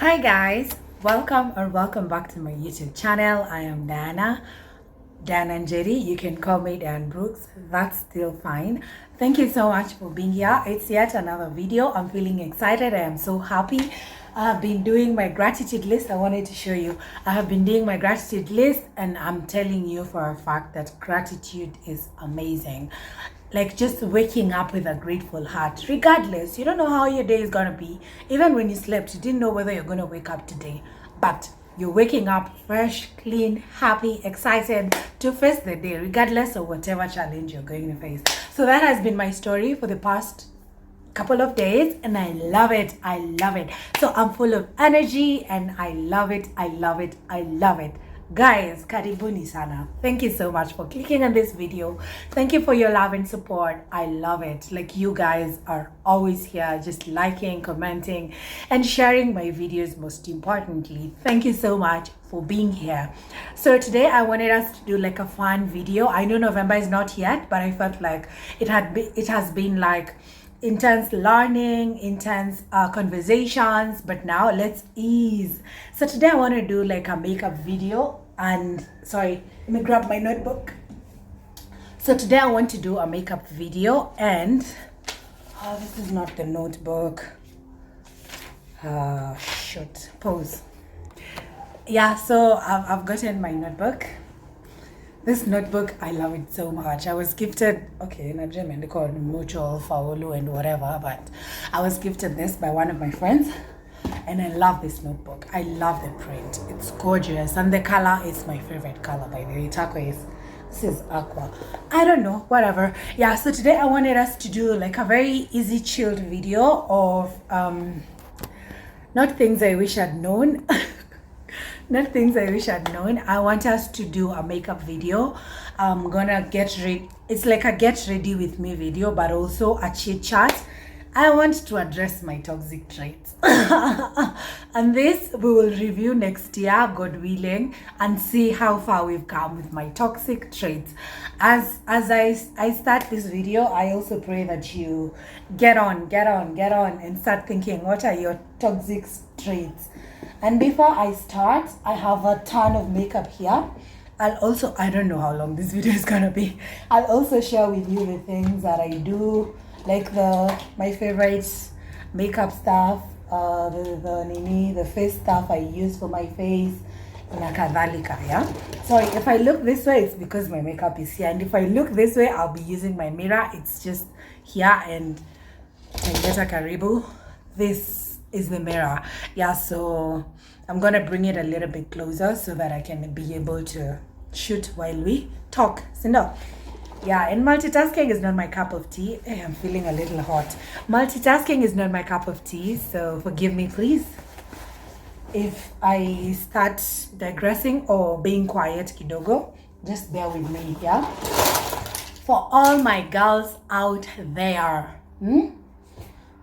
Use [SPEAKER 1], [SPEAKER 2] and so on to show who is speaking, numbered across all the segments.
[SPEAKER 1] Hi guys, welcome back to my YouTube channel. I am Diana and Jerry. You can call me Diane Brooks, that's still fine. Thank you so much for being here. It's yet another video. I'm feeling excited. I am so happy. I have been doing my gratitude list. I wanted to show you. I have been doing my gratitude list, and I'm telling you for a fact that gratitude is amazing. Like just waking up with a grateful heart, regardless. You don't know how your day is gonna be. Even when you slept, you didn't know whether you're gonna wake up today, but you're waking up fresh, clean, happy, excited to face the day, regardless of whatever challenge you're going to face. So that has been my story for the past couple of days, and I love it. So I'm full of energy, and I love it. Guys, karibuni sana. Thank you so much for clicking on this video. Thank you for your love and support. I love it. Like, you guys are always here, just liking, commenting, and sharing my videos. Most importantly, thank you so much for being here. So today I wanted us to do like a fun video. I know November is not yet, but I felt like it has been like intense learning, intense conversations, but now let's ease. So today I want to do like a makeup video, and sorry, let me grab my notebook. So today I want to do a makeup video, and this is not the notebook. Shoot, pause. Yeah, so I've gotten my notebook. This notebook, I love it so much. I was gifted, okay, in a German, they call it mutual, faulu, and whatever, but I was gifted this by one of my friends, and I love this notebook. I love the print. It's gorgeous, and the color is my favorite color, by the way, turquoise. This is aqua. I don't know, whatever. Yeah, so today I wanted us to do like a very easy, chilled video of not things I wish I'd known. Not things I wish I'd known. I want us to do a makeup video. I'm gonna get ready. It's like a get ready with me video, but also a chit chat. I want to address my toxic traits. And this we will review next year, God willing, and see how far we've come with my toxic traits. As I start this video, I also pray that you get on and start thinking, what are your toxic traits? And before I start, I have a ton of makeup here. I'll also, I don't know how long this video is gonna be. I'll also share with you the things that I do, like my favorite makeup stuff, the face stuff I use for my face, na kadhalika, yeah? Sorry, if I look this way, it's because my makeup is here. And if I look this way, I'll be using my mirror. It's just here, and Ngeta Karibu. This is the mirror. Yeah, so I'm gonna bring it a little bit closer so that I can be able to shoot while we talk. So no, yeah, and multitasking is not my cup of tea. Hey, I'm feeling a little hot. Multitasking is not my cup of tea, so forgive me please if I start digressing or being quiet kidogo. Just bear with me, yeah? For all my girls out there,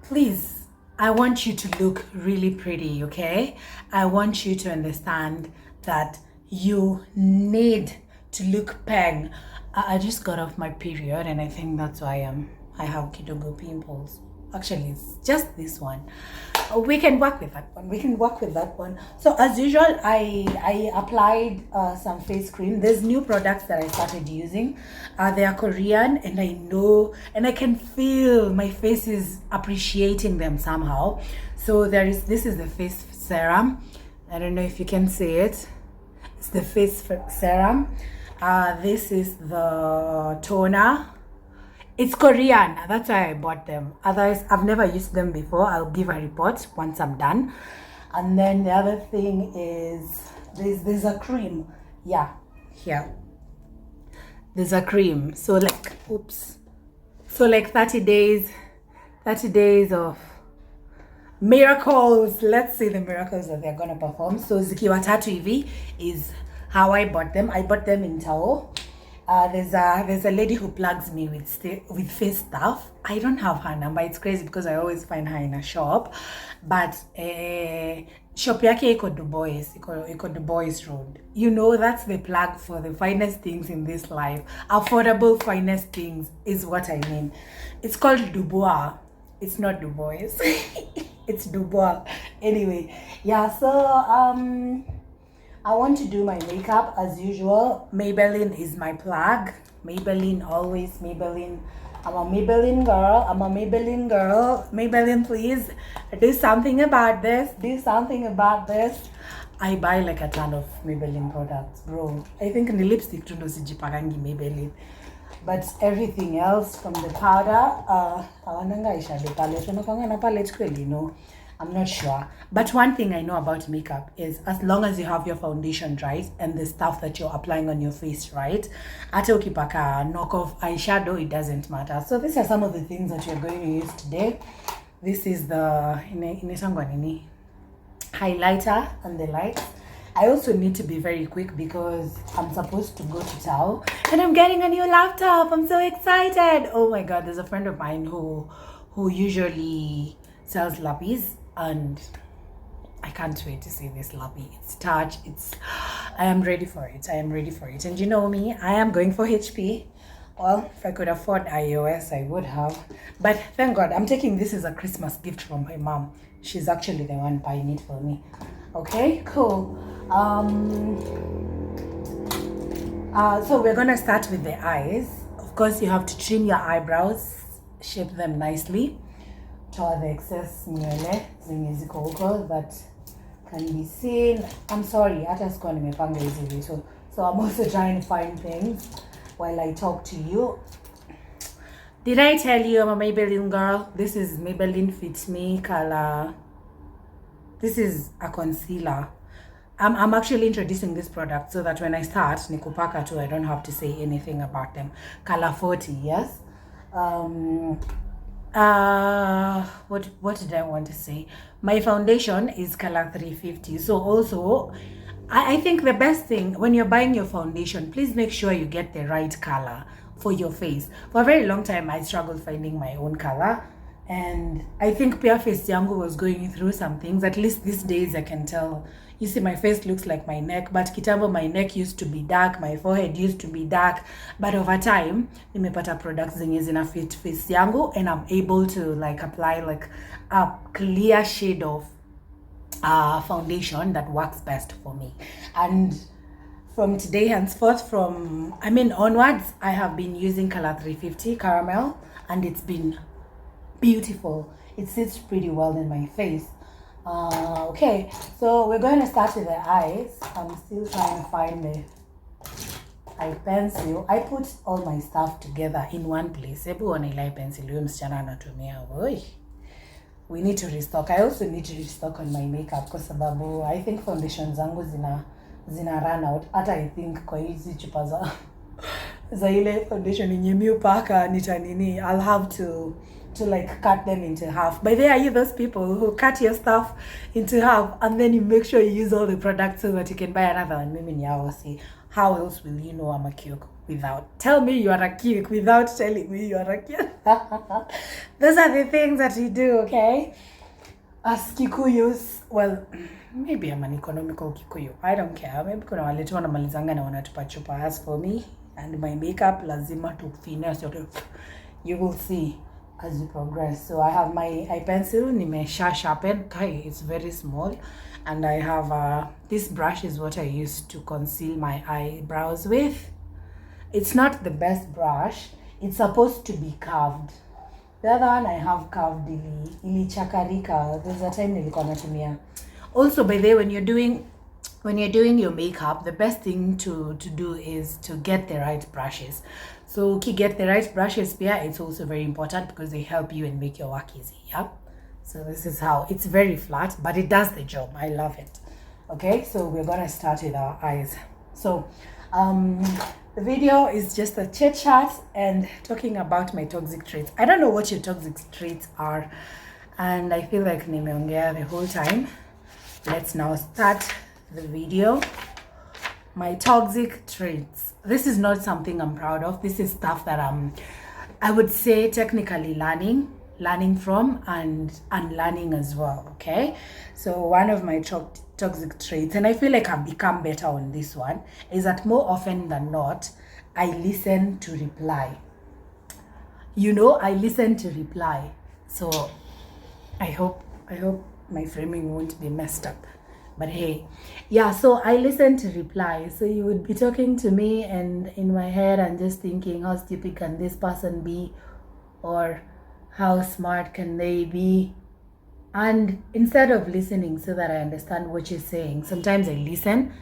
[SPEAKER 1] please, I want you to look really pretty, okay? I want you to understand that you need to look peng. I just got off my period, and I think that's why I have kidogo pimples. Actually, it's just this one. We can work with that one. So as usual, I applied some face cream. There's new products that I started using. They are Korean, and I know, and I can feel my face is appreciating them somehow. So this is the face serum. I don't know if you can see it. It's the face serum. This is the toner. It's Korean, that's why I bought them. Otherwise, I've never used them before. I'll give a report once I'm done. And then the other thing is there's a cream. Yeah, here. There's a cream. So like, oops. So like 30 days of miracles. Let's see the miracles that they're gonna perform. So zikiwa tatu hivi is how I bought them. I bought them in Tao. There's a lady who plugs me with face stuff. I don't have her number. It's crazy because I always find her in a shop, but shop yake iko Du Bois Road. You know, that's the plug for the finest things in this life. Affordable finest things is what I mean. It's called Dubois. It's not Du Bois. It's Dubois. Anyway, yeah, so I want to do my makeup as usual. Maybelline is my plug. Maybelline, always Maybelline. I'm a Maybelline girl. I'm a Maybelline girl. Maybelline, please do something about this. Do something about this. I buy like a ton of Maybelline products, bro. I think in the lipstick too, sijipakangi Maybelline. But everything else from the powder, I'm not sure. But one thing I know about makeup is as long as you have your foundation right and the stuff that you're applying on your face right, ata ukipaka knockoff eyeshadow, it doesn't matter. So these are some of the things that you're going to use today. This is the highlighter and the lights. I also need to be very quick because I'm supposed to go to Tao and I'm getting a new laptop. I'm so excited. Oh my god, there's a friend of mine who usually sells lappies and I can't wait to see this lappy. It's touch. I am ready for it. I am ready for it. And you know me, I am going for HP. Well, if I could afford iOS, I would have. But thank God, I'm taking this as a Christmas gift from my mom. She's actually the one buying it for me. Okay, cool. So we're gonna start with the eyes. Of course, you have to trim your eyebrows, shape them nicely. Toa the excess nywele zenye ziko huko that can be seen. I'm sorry, hata sikuwa nimepanga hizi vitu. So I'm also trying to find things while I talk to you. Did I tell you I'm a Maybelline girl? This is Maybelline Fit Me color. This is a concealer. I'm actually introducing this product so that when I start, nikupaka too, I don't have to say anything about them. Color 40, yes. What did I want to say? My foundation is color 350. So also, I think the best thing when you're buying your foundation, please make sure you get the right color for your face. For a very long time, I struggled finding my own color. And I think Pia Face Yangu was going through some things. At least these days I can tell. You see, my face looks like my neck, but kitambo my neck used to be dark, my forehead used to be dark. But over time, nimepata products zenye zina fit face yangu, and I'm able to like apply like a clear shade of foundation that works best for me. And from today henceforth, onwards, I have been using color 350 caramel, and it's been beautiful. It sits pretty well in my face. Okay, so we're going to start with the eyes. I'm still trying to find the eye pencil. I put all my stuff together in one place. Eye pencil. We need to restock. I also need to restock on my makeup because I think foundation zangu zina run out. I think kwa hizi chupa za ile foundation yenye mi upaka nitanini. I'll have to like cut them into half. By the way, are you those people who cut your stuff into half and then you make sure you use all the products so that you can buy another one? Mimi see. How else will you know I'm a cute without tell me you are a cute without telling me you are a cute? Those are the things that we do, okay? As Kikuyus, well, maybe I'm an economical Kikuyu. I don't care. Maybe kuna wale tu wanamalizanga na wanatupa chupa. As for me and my makeup, lazima tufine sort of. You will see as you progress. So I have my eye pencil, nimesha sharpen. It's very small, and I have this brush is what I use to conceal my eyebrows with. It's not the best brush. It's supposed to be curved. The other one I have curved ili chakarika. There's a time nilikuwa natumia. Also, by the way, when you're doing your makeup, the best thing to do is to get the right brushes. So to get the right brushes, Pia, it's also very important because they help you and make your work easy. Yeah. So this is how it's very flat, but it does the job. I love it. Okay, so we're gonna start with our eyes. So the video is just a chit chat and talking about my toxic traits. I don't know what your toxic traits are, and I feel like nimeongea the whole time. Let's now start the video. My toxic traits. This is not something I'm proud of. This is stuff that I would say technically learning from and unlearning as well. Okay, so one of my toxic traits, and I feel like I've become better on this one, is that more often than not, I listen to reply. I listen to reply. So I hope my framing won't be messed up. But hey, yeah, so I listen to replies. So you would be talking to me, and in my head I'm just thinking, how stupid can this person be, or how smart can they be? And instead of listening so that I understand what you're saying, sometimes I listen.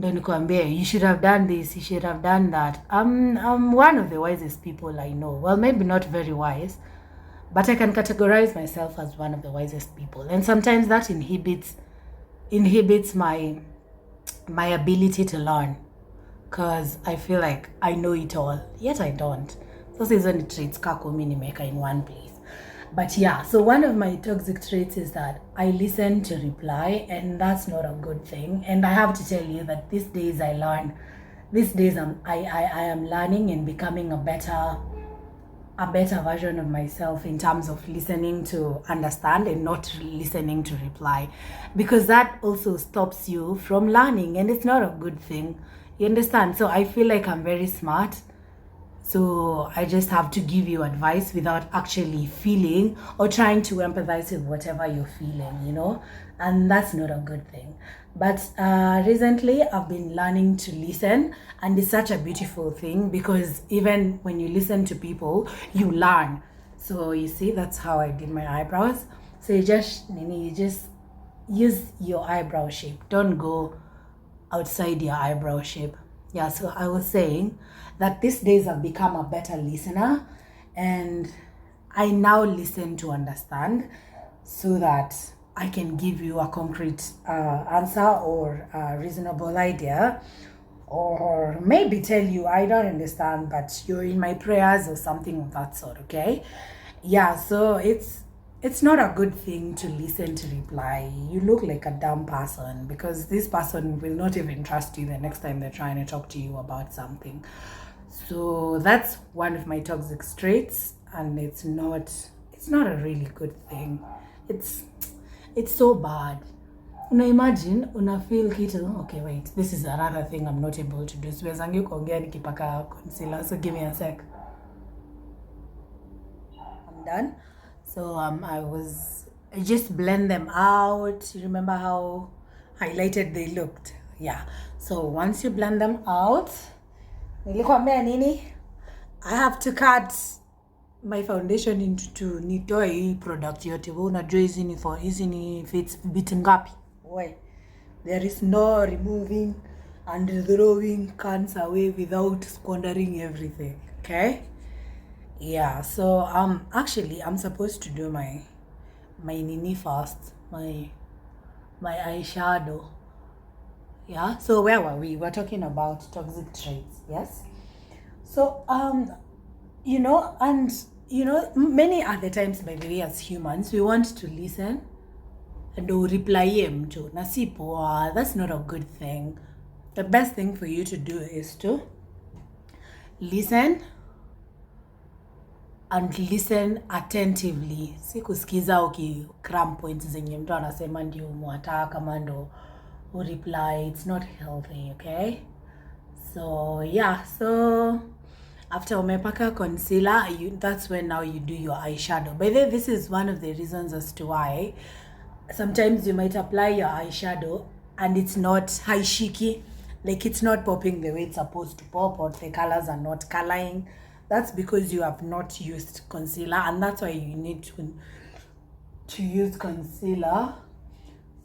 [SPEAKER 1] Don't compare. You should have done this. You should have done that. I'm one of the wisest people I know. Well, maybe not very wise, but I can categorize myself as one of the wisest people. And sometimes that inhibits my ability to learn, because I feel like I know it all, yet I don't. So season traits kako mini maker in one place. But yeah, so one of my toxic traits is that I listen to reply, and that's not a good thing. And I have to tell you that these days I learn. These days I am learning and becoming a better version of myself in terms of listening to understand and not listening to reply, because that also stops you from learning, and it's not a good thing. You understand? So I feel like I'm very smart. So I just have to give you advice without actually feeling or trying to empathize with whatever you're feeling, and that's not a good thing. But recently I've been learning to listen, and it's such a beautiful thing, because even when you listen to people, you learn. So you see, that's how I did my eyebrows. So you just use your eyebrow shape. Don't go outside your eyebrow shape. Yeah, so I was saying that these days I've become a better listener, and I now listen to understand so that I can give you a concrete answer or a reasonable idea, or maybe tell you I don't understand, but you're in my prayers or something of that sort, okay? Yeah, so it's not a good thing to listen to reply. You look like a dumb person, because this person will not even trust you the next time they're trying to talk to you about something. So that's one of my toxic traits, and it's not a really good thing. It's so bad. Imagine una feel kitu. Okay, wait, this is another thing I'm not able to do. Siwezangi kuongea nikipaka concealer, so give me a sec. I'm done. So I just blend them out. You remember how highlighted they looked? Yeah. So once you blend them out, I have to cut my foundation into two. Nitoe hii product yote. Unajua hizi ni fits bit ngapi? Why? There is no removing and throwing cans away without squandering everything. Okay? Yeah, so actually I'm supposed to do my nini first, my eyeshadow. Yeah, so where were we? We're talking about toxic traits, yes? So many other times, by the way, as humans, we want to listen and do reply mtu na si poa. That's not a good thing. The best thing for you to do is to listen, and listen attentively. Si kusikiza cram points zenye mtu anasema ndio mwataka mando reply. It's not healthy, okay? So yeah, so after umepaka concealer, that's when now you do your eyeshadow. By the way, this is one of the reasons as to why sometimes you might apply your eyeshadow and it's not haishiki, like it's not popping the way it's supposed to pop, or the colors are not coloring. That's because you have not used concealer, and that's why you need to use concealer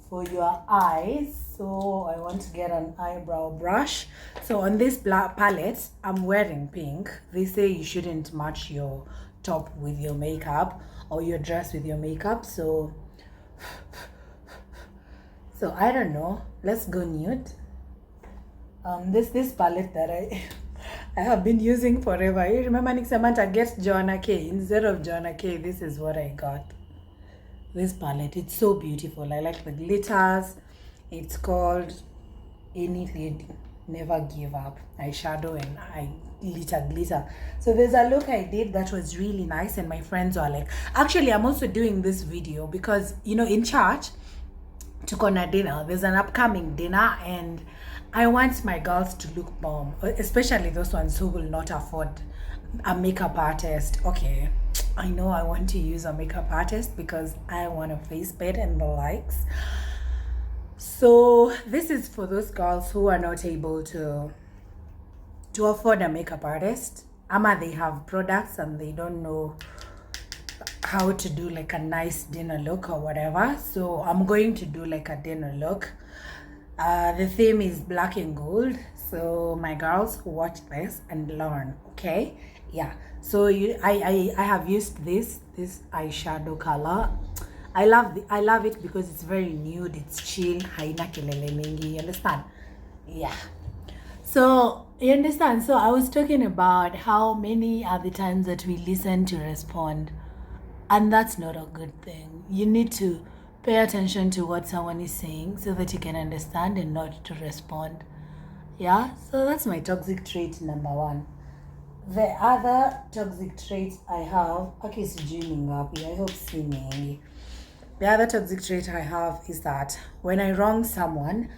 [SPEAKER 1] for your eyes. So I want to get an eyebrow brush. So on this black palette, I'm wearing pink. They say you shouldn't match your top with your makeup or your dress with your makeup. So I don't know. Let's go nude. This palette that I have been using forever. You remember Nixamanta gets Joanna K. Instead of Joanna K, this is what I got. This palette, it's so beautiful. I like the glitters. It's called Any Lady Never Give Up eyeshadow, and I glitter. So there's a look I did that was really nice, and my friends were like, actually I'm also doing this video because in church tuko na dinner. There's an upcoming dinner, and I want my girls to look bomb, especially those ones who will not afford a makeup artist. Okay, I know I want to use a makeup artist because I want a face paint and the likes. So this is for those girls who are not able to afford a makeup artist. Ama they have products and they don't know how to do like a nice dinner look or whatever. So I'm going to do like a dinner look. The theme is black and gold. So my girls, watch this and learn, okay? Yeah. So I have used this eyeshadow color. I love it because it's very nude, it's chill, haina kelele mingi, you understand? Yeah. So you understand? So I was talking about how many are the times that we listen to respond, and that's not a good thing. You need to pay attention to what someone is saying so that you can understand and not to respond. Yeah, so that's my toxic trait number 1. The other toxic trait I have, okay, it's dreaming up. I hope see me. The other toxic trait I have is that when I wrong someone,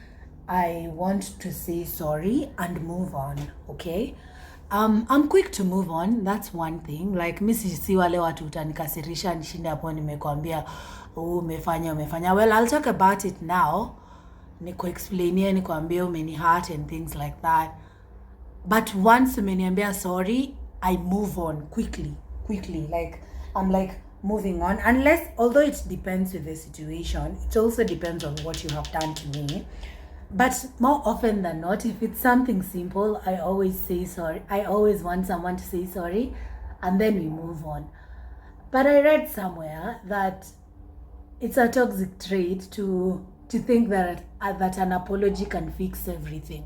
[SPEAKER 1] I want to say sorry and move on, okay? I'm quick to move on. That's one thing. Like si wale watu utanikasirisha nishinde hapo nimekwambia umefanya. Well, I'll talk about it now. Nikuexplainie, nikwambie umeni hurt and things like that. But once umeniambia sorry, I move on quickly. Like I'm like moving on, unless, although it depends with the situation, it also depends on what you have done to me. But more often than not, if it's something simple, I always say sorry. I always want someone to say sorry and then we move on. But I read somewhere that it's a toxic trait to think that an apology can fix everything.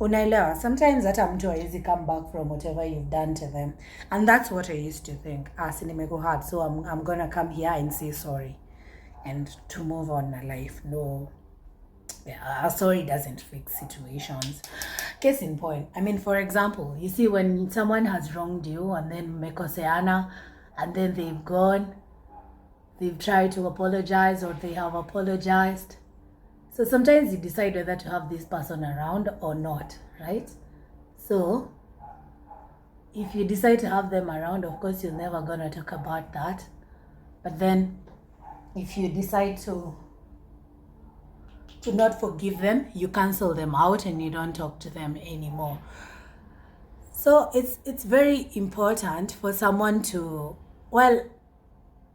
[SPEAKER 1] Unaelewa, sometimes hata mtu hawezi come back from whatever you've done to them. And that's what I used to think. Si nimego hard, so I'm gonna come here and say sorry and to move on my life. No. Yeah, sorry doesn't fix situations. Case in point, I mean, for example, you see when someone has wronged you and then mekoseana and then they've gone, they've tried to apologize or they have apologized. So sometimes you decide whether to have this person around or not, right? So if you decide to have them around, of course, you're never going to talk about that. But then if you decide to not forgive them, you cancel them out and you don't talk to them anymore. So it's very important for someone to, well,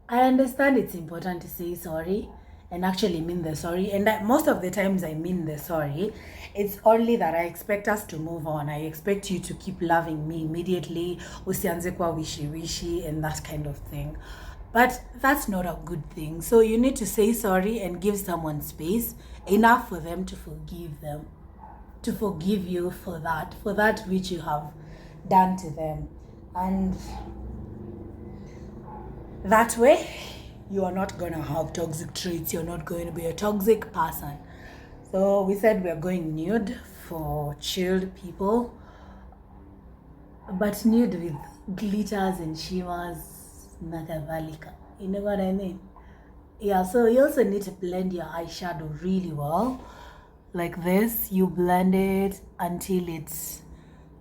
[SPEAKER 1] I understand it's important to say sorry and actually mean the sorry. And most of the times I mean the sorry. It's only that I expect us to move on. I expect you to keep loving me immediately, usianze kwa wishy and that kind of thing. But that's not a good thing. So you need to say sorry and give someone space, enough for them to forgive you for that which you have done to them. And that way, you are not going to have toxic traits. You're not going to be a toxic person. So we said we're going nude for chilled people, but nude with glitters and shimmers, nakadhalika. You know what I mean? Yeah, so you also need to blend your eyeshadow really well. Like this, you blend it until it's,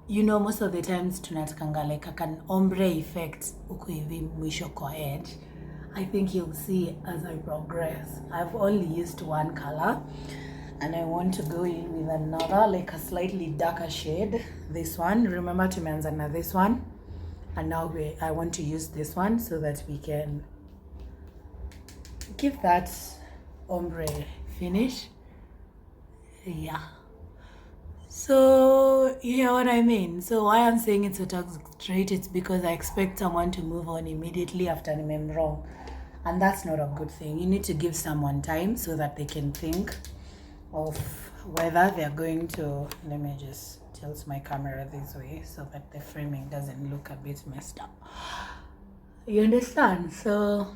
[SPEAKER 1] you know, most of the times tunatakanga like an ombre effect uko hivi mwisho kwa edge. I think you'll see as I progress. I've only used one color and I want to go in with another, like a slightly darker shade. This one, remember tumeanza na this one. And now I want to use this one so that we can give that ombre finish. Yeah. So you hear what I mean? So why I'm saying it's a toxic trait, it's because I expect someone to move on immediately after I'm wrong. And that's not a good thing. You need to give someone time so that they can think of whether they're going to, let me just tilt my camera this way so that the framing doesn't look a bit messed up. You understand? So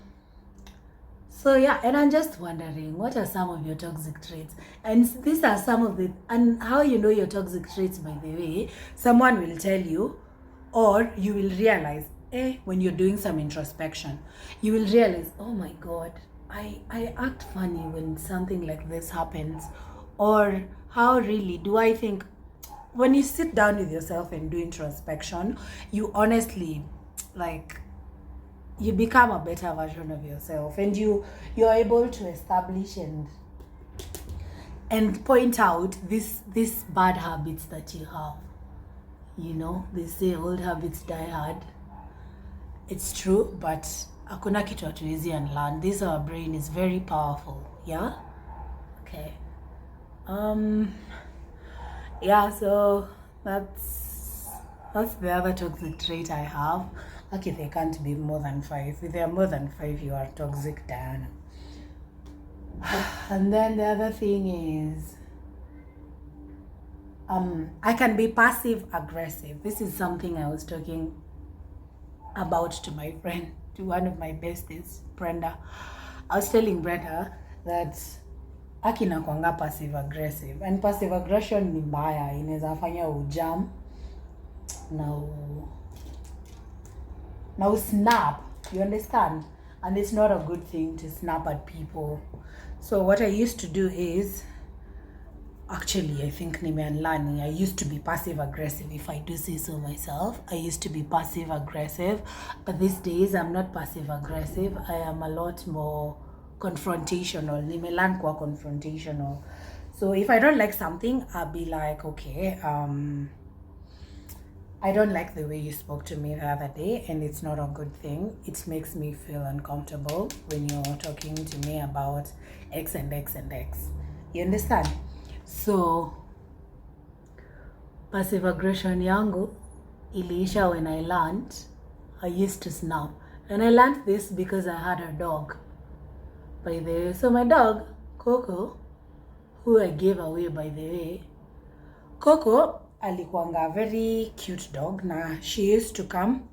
[SPEAKER 1] yeah, and I'm just wondering, what are some of your toxic traits? And these are some of the, and how you know your toxic traits, by the way, someone will tell you, or you will realize, when you're doing some introspection, you will realize, oh my God, I act funny when something like this happens. Or how really do I think, when you sit down with yourself and do introspection, you honestly, like, you become a better version of yourself, and you're able to establish and point out these bad habits that you have. You know, they say old habits die hard. It's true, but hakuna kitu hatuwezi unlearn. This our brain is very powerful. Yeah? Okay. Yeah, so that's the other toxic trait I have. Okay, they can't be more than 5. If they are more than 5, you are toxic, Diana. And then the other thing is, I can be passive aggressive. This is something I was talking about to my friend, to one of my besties, Brenda. I was telling Brenda that akina kwanga passive aggressive, and passive aggression ni mbaya, inaweza fanya ujam now snap, you understand? And it's not a good thing to snap at people. So what I used to do is, actually, I think nimeunlearning. I used to be passive aggressive, if I do say so myself. I used to be passive aggressive, but these days I'm not passive aggressive. I am a lot more confrontational. Nimelearn kuwa confrontational. So if I don't like something, I'll be like, okay, I don't like the way you spoke to me the other day, and it's not a good thing. It makes me feel uncomfortable when you're talking to me about X and X and X. You understand? So passive aggression yangu iliisha when I used to snap. And I learned this because I had a dog, by the way. So my dog, Coco, who I gave away, by the way, Coco alikuanga very cute dog, na she used to come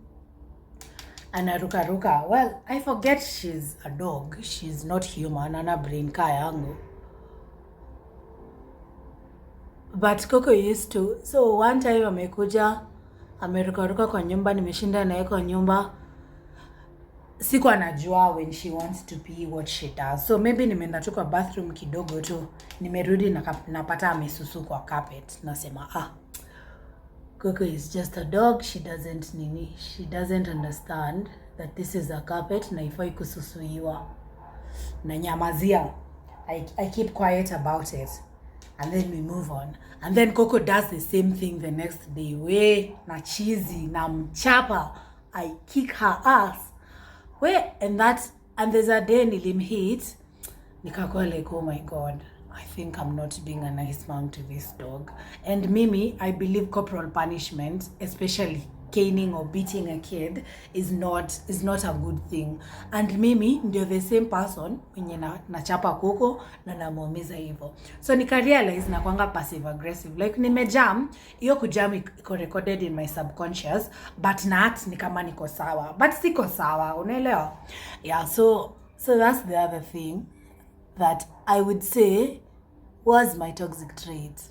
[SPEAKER 1] and ruka. Well, I forget she's a dog. She's not human, ana brain ka yangu. But Coco used to. So one time amekuja, ameruka kwa nyumba, nimeshinda naye kwa nyumba. Siku anajua when she wants to pee what she does. So maybe nimeenda tu kwa bathroom kidogo tu, nimerudi napata amesusu kwa carpet. Nasema, Coco is just a dog. She doesn't understand that this is a carpet na ifai kususuiwa. Na nyamazia. I keep quiet about it. And then we move on. And then Coco does the same thing the next day. We na cheesy na mchapa. I kick her ass. And there's a day nilimhit. Nikakuwa like, oh my God, I think I'm not being a nice mom to this dog. And Mimi, I believe corporal punishment, especially caning or beating a kid, is not a good thing. And Mimi ndio the same person mwenye nachapa Coco na namuumiza hivyo. So nika realize na kwanga passive aggressive. Like nimejam, hiyo kujam iko recorded in my subconscious, but not ni kama niko sawa. But siko sawa, unaelewa? Yeah, so that's the other thing that I would say was my toxic trait.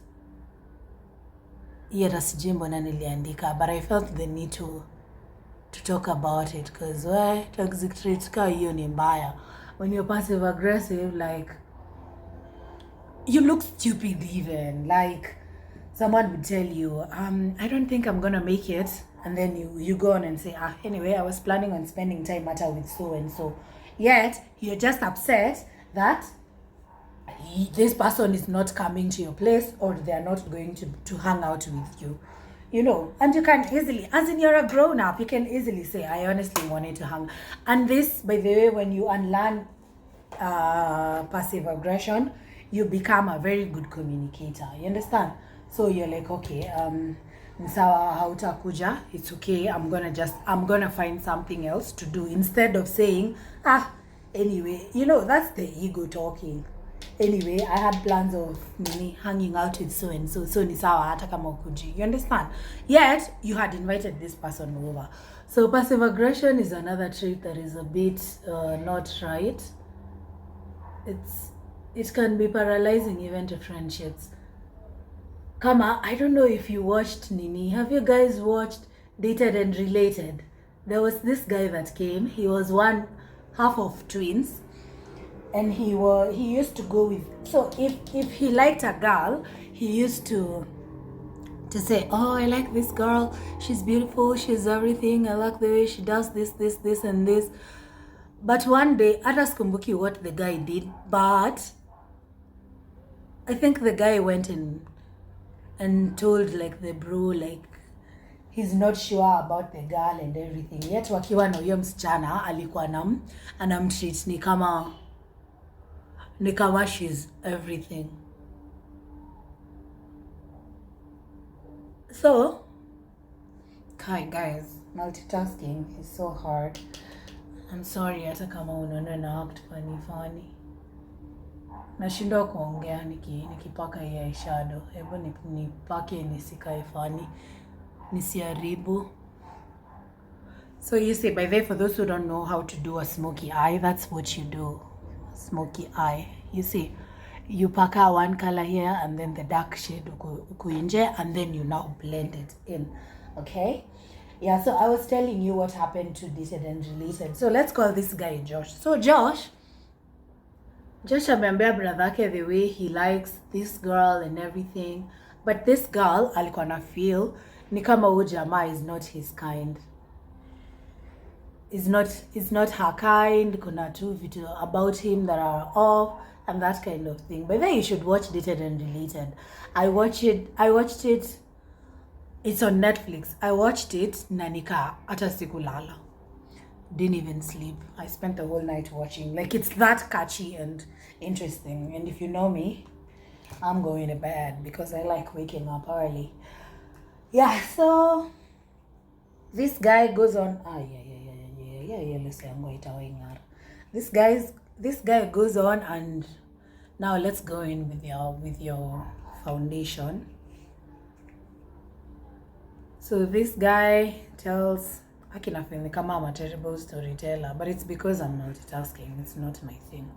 [SPEAKER 1] Yet sijui mbona niliandika, but I felt the need to talk about it, because toxic trait ka hiyo ni mbaya. When you're passive aggressive, like, you look stupid even. Like, someone would tell you, I don't think I'm gonna make it, and then you go on and say, anyway, I was planning on spending time with so and so. Yet you're just upset that this person is not coming to your place, or they're not going to hang out with you, you know. And you can easily, as in you're a grown up, you can easily say, I honestly wanted to hang. And this, by the way, when you unlearn passive aggression, you become a very good communicator, you understand? So you're like, okay, sawa hautakuja, it's okay, I'm gonna find something else to do, instead of saying, anyway, you know, that's the ego talking. Anyway, I had plans of hanging out with so and so, so ni sawa hata kama ukuji, you understand? Yet you had invited this person over. So passive aggression is another trait that is a bit not right. It can be paralyzing even to friendships. Kama, I don't know if you watched Nini. Have you guys watched Dated and Related? There was this guy that came. He was one half of twins. And he used to go with, so if he liked a girl, he used to to say, oh, I like this girl, she's beautiful, she's everything, I like the way she does this, this, this, and this. But one day, hata sikumbuki what the guy did, but I think the guy went and told like the bro, like he's not sure about the girl and everything. Yet wakiwa na huyo msichana alikuwa anamtreat ni kama she's everything. So, guys, multitasking is so hard. I'm sorry hata kama unaona na act funny. Nashindwa kuongea nikipaka hii eyeshadow. Hebu nipake nisikae funny. Nisiharibu. So you see, by the way, for those who don't know how to do a smoky eye, that's what you do. Smoky eye. You see, you pack out one color here and then the dark shade uku nje, and then you now blend it in. Okay? Yeah, so I was telling you what happened to Dated and Related. So let's call this guy Josh. So Josh amembea brother the way he likes this girl and everything. But this girl alikuwa na feel ni kama huyu jamaa is not his kind. Is not her kind. Kuna tu vitu about him that are off and that kind of thing. But then you should watch Dated and Related. I watched it. It's on Netflix. I watched it na nika hata sikulala. Didn't even sleep. I spent the whole night watching. Like, it's that catchy and interesting. And if you know me, I'm going to bed because I like waking up early. Yeah, so this guy goes on. This guy goes on, and now let's go in with your foundation. So this guy tells, I can feel like I'm a terrible storyteller, but it's because I'm multitasking. It's not my thing.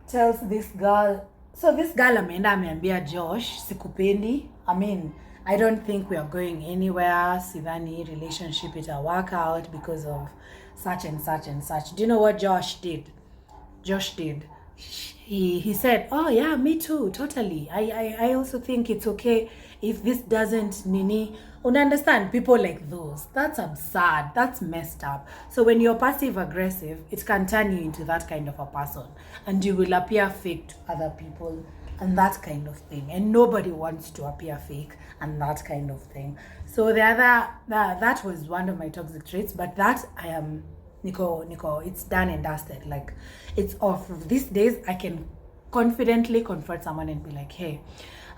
[SPEAKER 1] Tells this girl. So this girl ameambia Josh, sikupendi. I mean, I don't think we are going anywhere. Sidhani relationship it'll work out because of such and such and such. Do you know what Josh did? He said, oh yeah, me too, totally. I also think it's okay if this doesn't nini. Understand, people like those, that's absurd, that's messed up. So when you're passive aggressive, it can turn you into that kind of a person, and you will appear fake to other people and that kind of thing, and nobody wants to appear fake and that kind of thing. So that was one of my toxic traits, but that I am Nico, it's done and dusted. Like, it's off. These days I can confidently confront someone and be like, hey,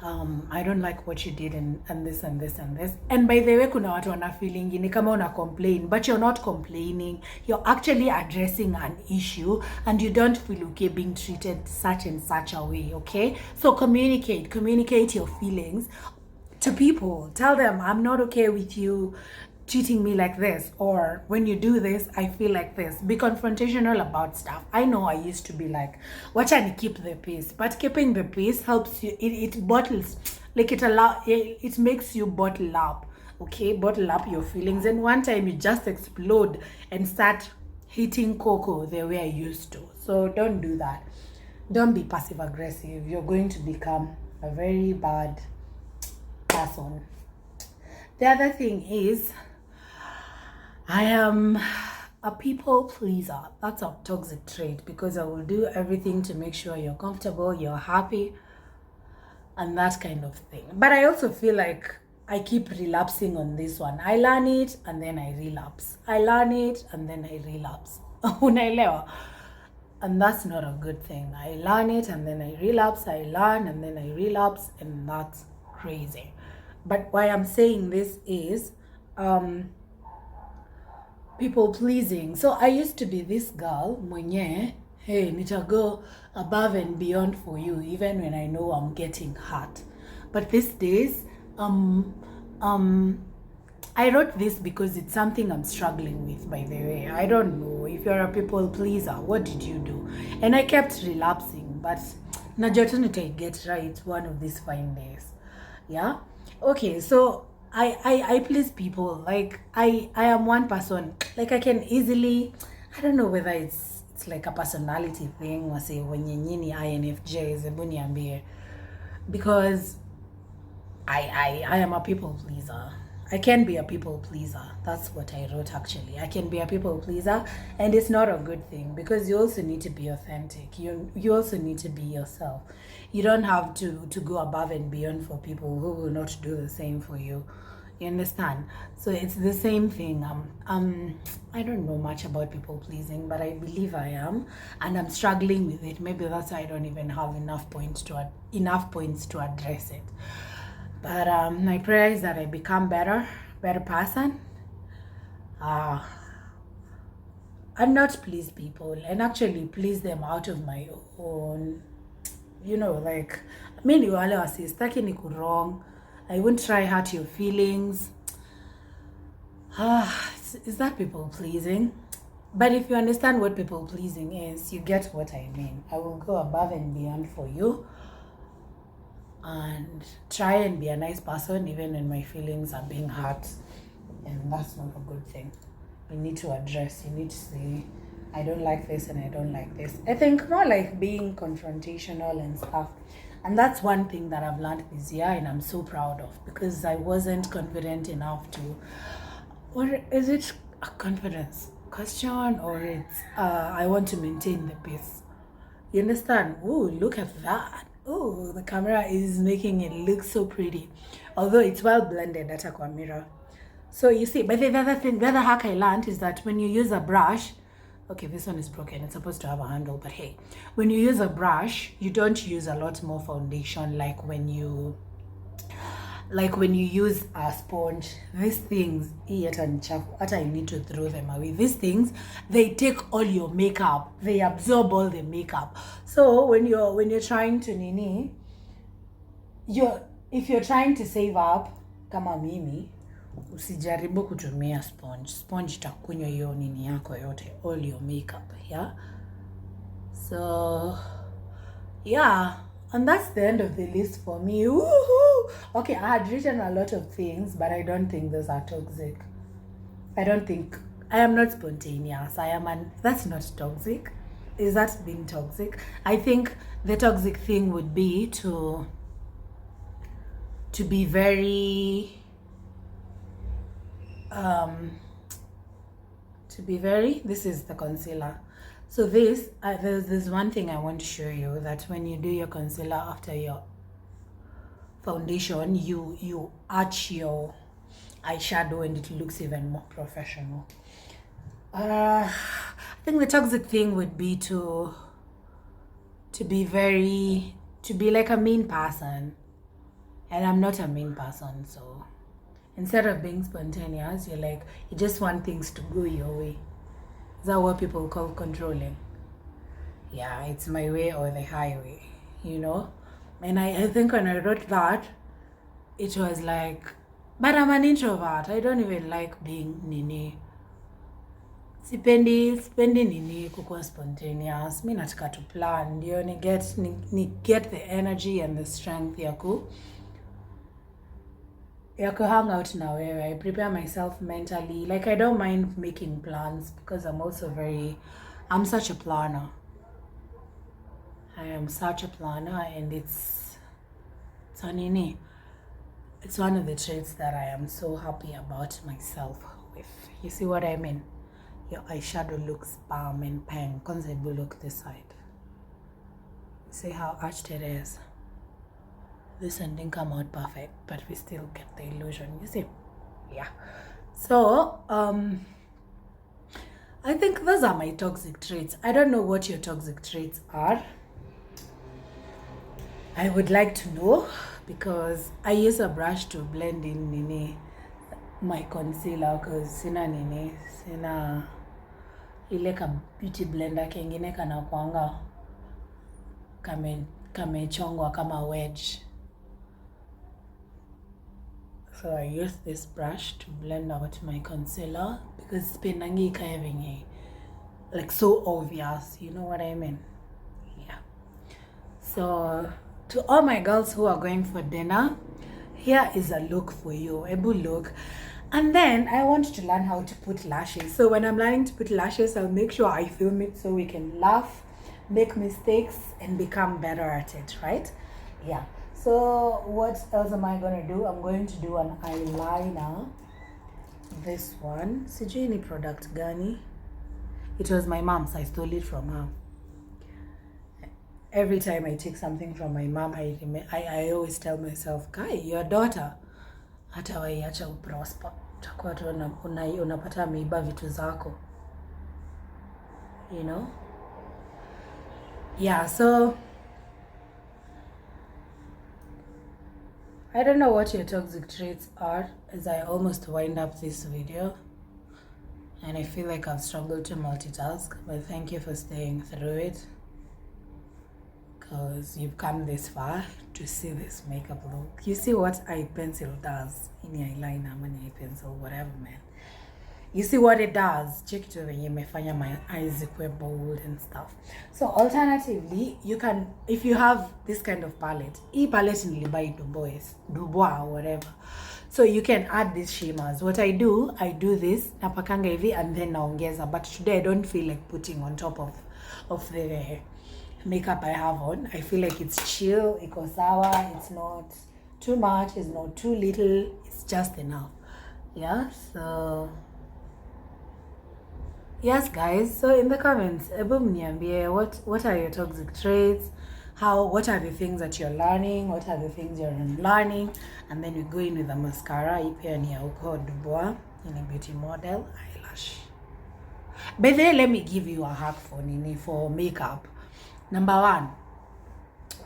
[SPEAKER 1] I don't like what you did and this and this and this. And by the way, kuna watu wana feeling ni kama una complain, but you're not complaining. You're actually addressing an issue, and you don't feel okay being treated such and such a way, okay? So communicate your feelings to people. Tell them, I'm not okay with you treating me like this, or when you do this I feel like this. Be confrontational about stuff. I know I used to be like, wacha ni keep the peace, but keeping the peace helps you. It bottles, like it makes you bottle up, okay? Bottle up your feelings, and one time you just explode and start hitting Coco the way I used to. So don't do that. Don't be passive aggressive. You're going to become a very bad person. The other thing is, I am a people pleaser. That's a toxic trait, because I will do everything to make sure you're comfortable, you're happy, and that kind of thing. But I also feel like I keep relapsing on this one. I learn it and then I relapse. I learn it and then I relapse. Unaelewa? And that's not a good thing. I learn it and then I relapse. I learn and then I relapse, and that's crazy. But why I'm saying this is people pleasing. So I used to be this girl mwenye, hey, nita go above and beyond for you even when I know I'm getting hurt. But these days, I wrote this because it's something I'm struggling with, by the way. I don't know if you're a people pleaser, what did you do? And I kept relapsing, but najua get right one of these fine days. Yeah. Okay, so I please people. Like, I am one person, like I can easily, I don't know whether it's like a personality thing or say wenye nyini INFJs, ebu niambie, because I am a people pleaser. I can be a people pleaser. That's what I wrote actually. I can be a people pleaser, and it's not a good thing because you also need to be authentic. You also need to be yourself. You don't have to go above and beyond for people who will not do the same for you. You understand? So it's the same thing. I don't know much about people pleasing, but I believe I am, and I'm struggling with it. Maybe that's why I don't even have enough points to address it. But my prayer is that I become better person, and not please people, and actually please them out of my own, like, mimi wale wasistaki ni wrong. I won't try hurt your feelings. Is that people pleasing? But if you understand what people pleasing is, you get what I mean. I will go above and beyond for you and try and be a nice person even when my feelings are being hurt, and that's not a good thing. You need to address, you need to say, I don't like this and I don't like this. I think more like being confrontational and stuff. And that's one thing that I've learned this year and I'm so proud of, because I wasn't confident enough to, or is it a confidence question, or it's I want to maintain the peace. You understand? Oh, look at that. Oh, the camera is making it look so pretty, although it's well blended at a mirror. So you see, but the other hack I learned is that when you use a brush, okay, this one is broken, it's supposed to have a handle, but hey, when you use a brush, you don't use a lot more foundation like when you use a sponge. These things, I need to throw them away. These things, they take all your makeup, they absorb all the makeup. So when you're trying to if you're trying to save up, kama mimi, usijaribu kutumia sponge itakunywa hiyo nini yako yote, all your makeup, yeah. So yeah, and that's the end of the list for me. Woohoo! Okay, I had written a lot of things, but I don't think those are toxic. I am not spontaneous. That's not toxic. Is that being toxic? I think the toxic thing would be to be very this is the concealer. So there's one thing I want to show you, that when you do your concealer after your foundation, you arch your eyeshadow and it looks even more professional. I think the toxic thing would be to be like a mean person, and I'm not a mean person. So instead of being spontaneous, you just want things to go your way. Is that what people call controlling? Yeah, it's my way or the highway, And I think when I wrote that, it was like, but I'm an introvert. I don't even like being nini. Sipendi nini kukuwa spontaneous. Mi nataka to plan. Ndio ni get the energy and the strength ya ku hang out na wewe. I prepare myself mentally. Like, I don't mind making plans because I'm such a planner. I am such a planner, and it's one of the traits that I am so happy about myself with. You see what I mean? Your eyeshadow looks balm and pang. Kwanza look this side. See how arched it is? This one didn't come out perfect, but we still get the illusion, you see? Yeah. So, I think those are my toxic traits. I don't know what your toxic traits are. I would like to know, because I use a brush to blend in my concealer, because sina ile ka beauty blender kengine kana kwanga kamechongwa kama wedge. So I use this brush to blend out my concealer, because penangi having like so obvious, you know what I mean? Yeah. So to all my girls who are going for dinner, here is a look for you, a good look. And then I want to learn how to put lashes. So when I'm learning to put lashes, I'll make sure I film it so we can laugh, make mistakes, and become better at it, right? Yeah. So what else am I going to do? I'm going to do an eyeliner. This one, sijui ni product gani. It was my mom's. I stole it from her. Every time I take something from my mom, I always tell myself, Kai, your daughter hata waiacha uprosper. Utakuwa tu unapata ameiba vitu zako. You know? Yeah, so I don't know what your toxic traits are as I almost wind up this video. And I feel like I've struggled to multitask, but thank you for staying through it. Because you've come this far to see this makeup look. You see what eye pencil does in your eyeliner, money eye pencil, whatever, man. You see what it does. Check it when you mefanya my eyes were bold and stuff. So alternatively, you can, if you have this kind of palette, palette nilibai Dubois or whatever. So you can add these shimmers. What I do this, napakanga hivi and then naongeza. But today I don't feel like putting on top of the makeup I have on. I feel like it's chill, iko sawa, it's not too much, it's not too little, it's just enough. Yeah, so yes guys, so in the comments, what are your toxic traits? What are the things that you're learning? What are the things you're unlearning? And then we go in with the mascara. Ipia ni ya uko Dubois, in a beauty model eyelash. But then let me give you a hack for makeup. Number one,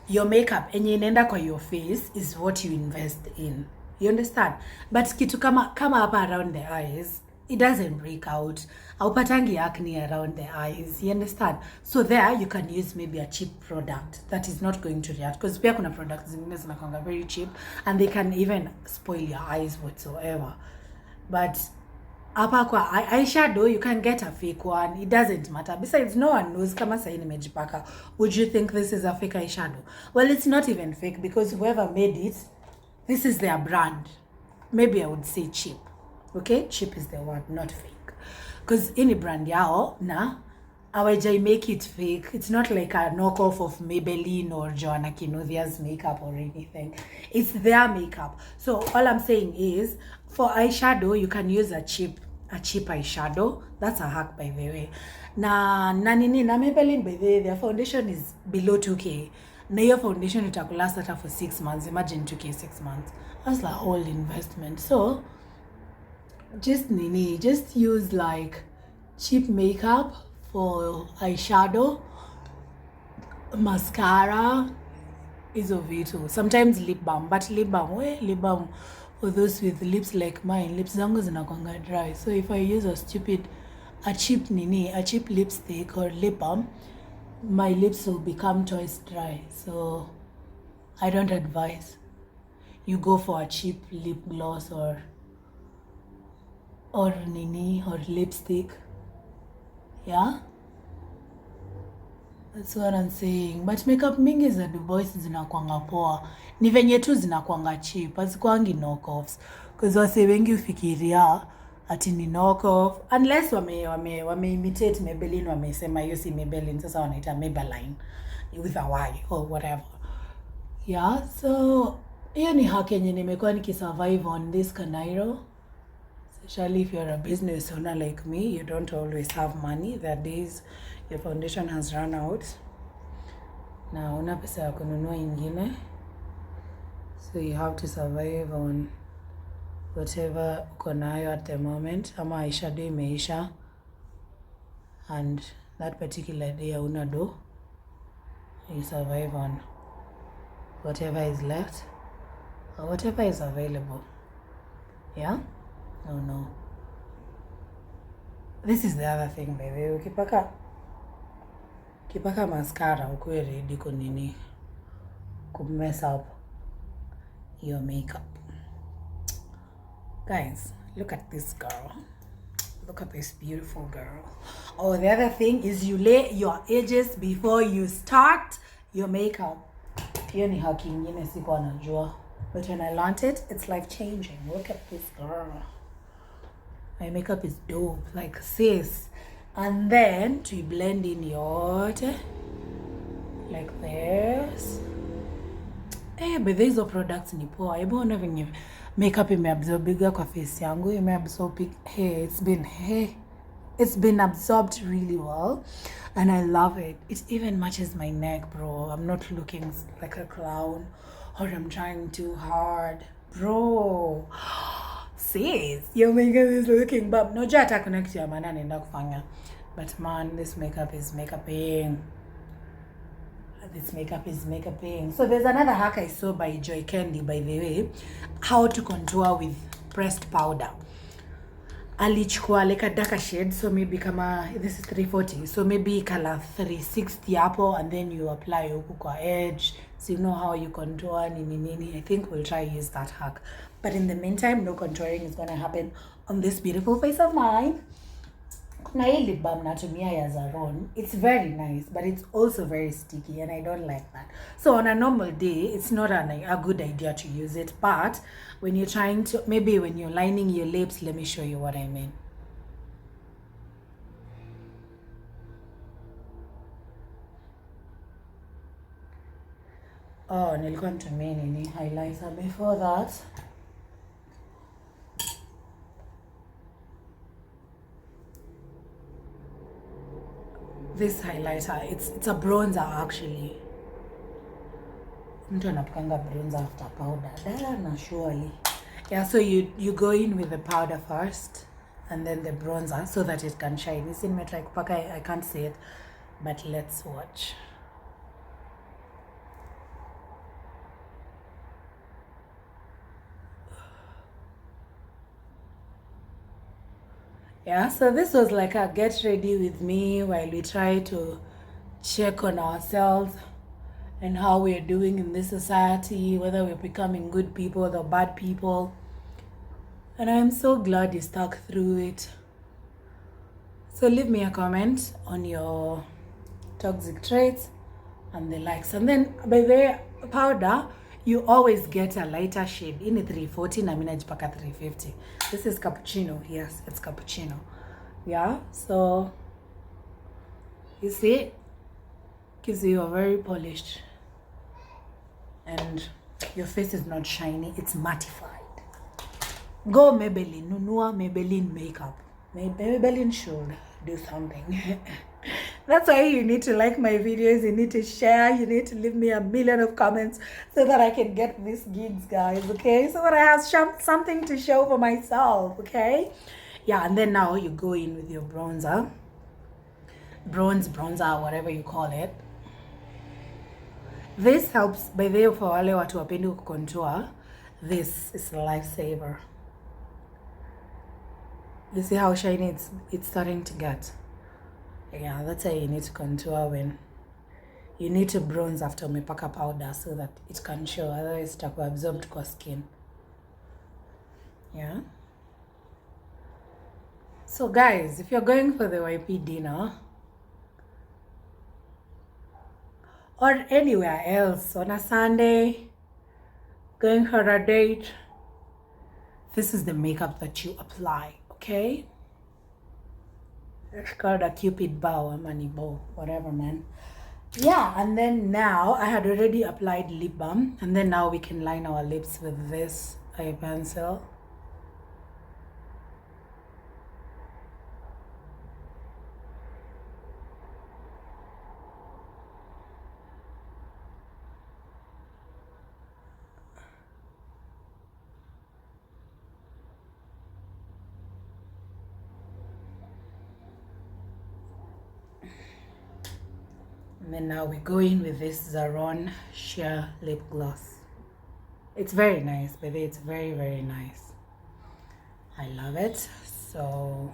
[SPEAKER 1] your makeup enye inaenda kwa your face is what you invest in. You understand? But kitu kama hapa around the eyes, it doesn't break out. Haupatangi acne around the eyes. You understand? So there you can use maybe a cheap product that is not going to react. Because pia kuna products zingine zinakuanga very cheap and they can even spoil your eyes whatsoever. But hapa kwa eyeshadow, you can get a fake one. It doesn't matter. Besides, no one knows kama sahi nimejipaka. Would you think this is a fake eyeshadow? Well, it's not even fake because whoever made it, this is their brand. Maybe I would say cheap. Okay? Cheap is the word, not fake. Because any brand yao, awajai make it fake. It's not like a knockoff of Maybelline or Joanna Kinothia's makeup or anything. It's their makeup. So all I'm saying is, for eyeshadow, you can use a cheap eyeshadow. That's a hack, by the way. Na Maybelline, by the way, their foundation is below 2K. Na your foundation itakulast hata for 6 months. Imagine 2K 6 months. That's like whole investment. So just use like cheap makeup for eyeshadow, mascara, is of it. Sometimes lip balm, but lip balm for those with lips like mine, lips zangu zinakwanga dry. So if I use a cheap lipstick or lip balm, my lips will become twice dry. So I don't advise. You go for a cheap lip gloss or lipstick. Yeah, that's what I'm saying. But makeup mingi za Dubois zinakwanga poa, ni venye tu zinakwanga cheap, hazikwangi knockoffs. Because wase wengi ufikiria ati ni knockoff unless wame imitate Maybelline, wamesema hiyo si Maybelline, sasa wanaita Maybelline with a Y or whatever. Yeah, so hiyo ni hack yenye nimekuwa nikisurvive on this Kanairo. Especially if you're a business owner like me, you don't always have money. There are days your foundation has run out. Na una pesa ya kununua ingine. So you have to survive on whatever uko nayo at the moment. Ama eyeshadow imeisha. And that particular day hauna do. You survive on whatever is left. Or whatever is available. Yeah? No. This is the other thing, by the way. Ukipaka mascara, ukwe ready kunini mess up your makeup. Guys, look at this girl. Look at this beautiful girl. Oh, the other thing is you lay your edges before you start your makeup. Hiyo ni haki ingine sikuwa najua. But when I learned it, it's life changing. Look at this girl. My makeup is dope, like sis. And then to blend in your like this. but hizo products ni poa. Hebu ona venye makeup imeabsorbiga kwa face yangu, it's been absorbed really well, and I love it. It even matches my neck, bro. I'm not looking like a clown or I'm trying too hard, bro. Sis, your makeup is looking bad. No jata connect ya mana nenda kufanya. But man, this makeup is makeuping. This makeup is makeuping. So there's another hack I saw by Joy Candy, by the way, how to contour with pressed powder. Alichukua like a darker shade, so maybe kama this is 340, so maybe color 360 hapo, and then you apply huku kwa edge, so you know how you contour nini. I think we'll try use that hack. But in the meantime, no contouring is gonna happen on this beautiful face of mine. Kuna hii lip balm natumia ya Zaron. It's very nice, but it's also very sticky, and I don't like that. So on a normal day, it's not a good idea to use it. But when you're trying to, maybe when you're lining your lips, let me show you what I mean. Oh, nilikuwa nitumie nini highlighter before that. This highlighter, it's a bronzer actually. Mtu anapakanga bronzer after powder. Dana surely. Yeah, so you go in with the powder first and then the bronzer so that it can shine. This in try kupaka, I can't say it, but let's watch. Yeah, so this was like a get ready with me while we try to check on ourselves and how we're doing in this society, whether we're becoming good people or bad people. And I'm so glad you stuck through it. So leave me a comment on your toxic traits and the likes. And then by the powder, you always get a lighter shade. In 340 na mina jipaka 350. This is cappuccino. Yes, it's cappuccino. Yeah, so you see, gives you a very polished, and your face is not shiny, it's mattified. Go Maybelline, nunua Maybelline makeup. Maybelline should do something. That's why you need to like my videos, you need to share, you need to leave me 1,000,000 of comments so that I can get these gigs, guys, okay? So that I have something to show for myself, okay? Yeah, and then now you go in with your bronzer. Bronzer, whatever you call it. This helps, by the way, for wale watu wapendi kucontour. This is a lifesaver. You see how shiny it's starting to get? Yeah, that's how you need to contour when you need to bronze after umepaka powder so that it can show, otherwise itakuwa absorbed kwa skin. Yeah. So guys, if you're going for the YP dinner or anywhere else on a Sunday, going for a date, this is the makeup that you apply, okay? It's called a Cupid bow, a money bow, whatever, man. Yeah, and then now I had already applied lip balm, and then now we can line our lips with this eye pencil. And then now we go in with this Zaron Sheer Lip Gloss. It's very nice, baby. It's very, very nice. I love it. So,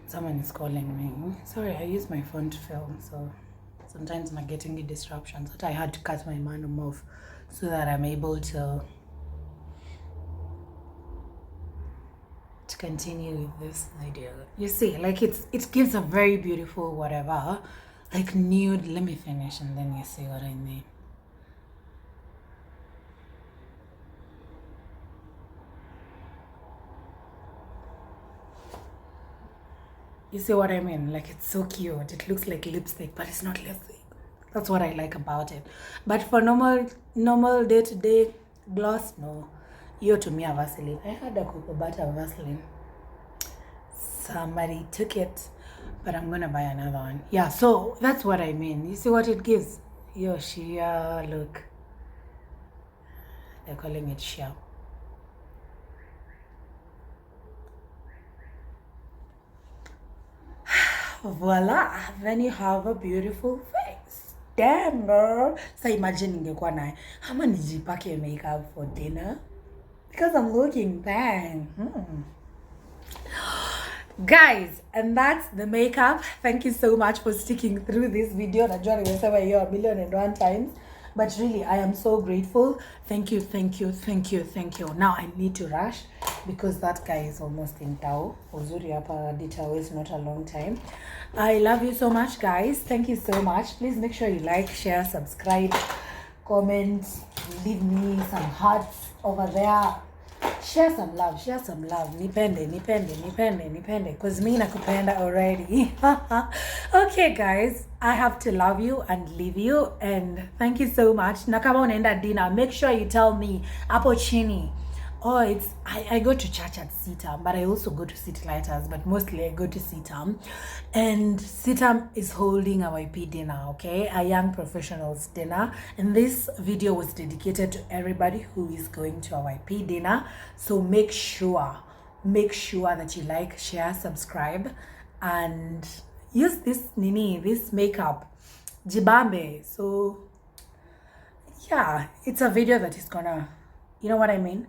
[SPEAKER 1] someone is calling me. Sorry, I use my phone to film, so sometimes I'm getting disruptions. But I had to cut my man off so that I'm able to continue with this video. You see, like it gives a very beautiful whatever, like nude. Let me finish and then you see what I mean. You see what I mean? Like it's so cute. It looks like lipstick, but it's not lipstick. That's what I like about it. But for normal day-to-day gloss, no. You to me a Vaseline. I had a cocoa butter Vaseline. Somebody took it, but I'm gonna buy another one. Yeah, so that's what I mean. You see what it gives? Yo, sheer look. They're calling it sheer. Voila, then you have a beautiful face. Damn, girl. So imagine ingekuwa naye ama nijipake makeup for dinner because I'm looking bang. Guys, and that's the makeup. Thank you so much for sticking through this video. Najua nimesema hiyo a million and one times, but really I am so grateful. Thank you. Now I need to rush because that guy is almost in tao. Uzuri hapa ditao is not a long time. I love you so much, guys. Thank you so much. Please make sure you like, share, subscribe, comment, leave me some hearts over there. Share some love. Nipende. Because me nakupenda already. Okay, guys. I have to love you and leave you. And thank you so much. Na kama unaenda dinner, make sure you tell me. Hapo chini. Oh, I go to church at Sitam, but I also go to City Lighters, but mostly I go to Sitam. And Sitam is holding a YP dinner, okay? A young professionals dinner. And this video was dedicated to everybody who is going to a YP dinner. So make sure that you like, share, subscribe, and use this makeup. Jibambe. So yeah, it's a video that is gonna, you know what I mean?